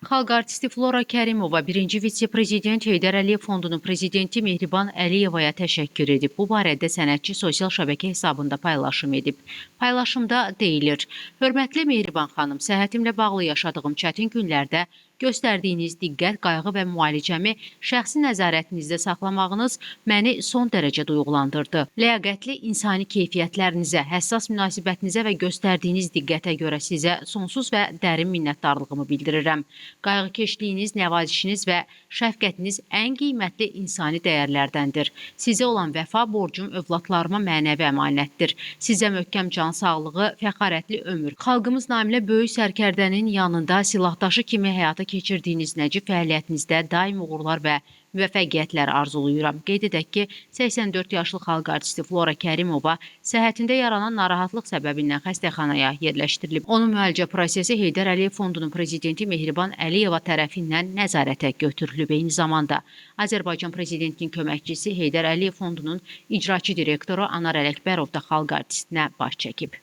Xalq artisti Flora Kərimova birinci vitse-prezident Heydər Əliyev Fondunun prezidenti Mehriban Əliyevaya təşəkkür edib. Bu barədə sənətçi sosial şəbəkə hesabında paylaşım edib. Paylaşımda deyilir: Hörmətli Mehriban xanım, səhhətimlə bağlı yaşadığım çətin günlərdə göstərdiyiniz diqqət, qayğı və müalicəmi şəxsi nəzarətinizdə saxlamağınız məni son dərəcə duyğulandırdı. Ləyaqətli insani keyfiyyətlərinizə, həssas münasibətinizə və göstərdiyiniz diqqətə görə sizə sonsuz və dərin minnətdarlığımı bildirirəm. Qayğıkeşliyiniz, nəvazişiniz və şəfqətiniz ən qiymətli insani dəyərlərdəndir. Sizə olan vəfa borcum övladlarıma mənəvi əmanətdir. Sizə möhkəm can sağlığı, fəxarətli ömür. Xalqımız naminə böyük sərkərdənin yanında silahdaşı kimi həyata keçirdiyiniz nəcib fəaliyyətinizdə daim uğurlar və müvəffəqiyyətlər arzuluyuram. Qeyd edək ki, 84 yaşlı xalq artisti Flora Kərimova səhhətində yaranan narahatlıq səbəbindən xəstəxanaya yerləşdirilib. Onun müalicə prosesi Heydər Əliyev Fondunun prezidenti Mehriban Əliyeva tərəfindən nəzarətə götürülüb. Eyni zamanda Azərbaycan prezidentinin köməkçisi Heydər Əliyev Fondunun icraçı direktoru Anar Ələkbərov da xalq artistinə baş çəkib.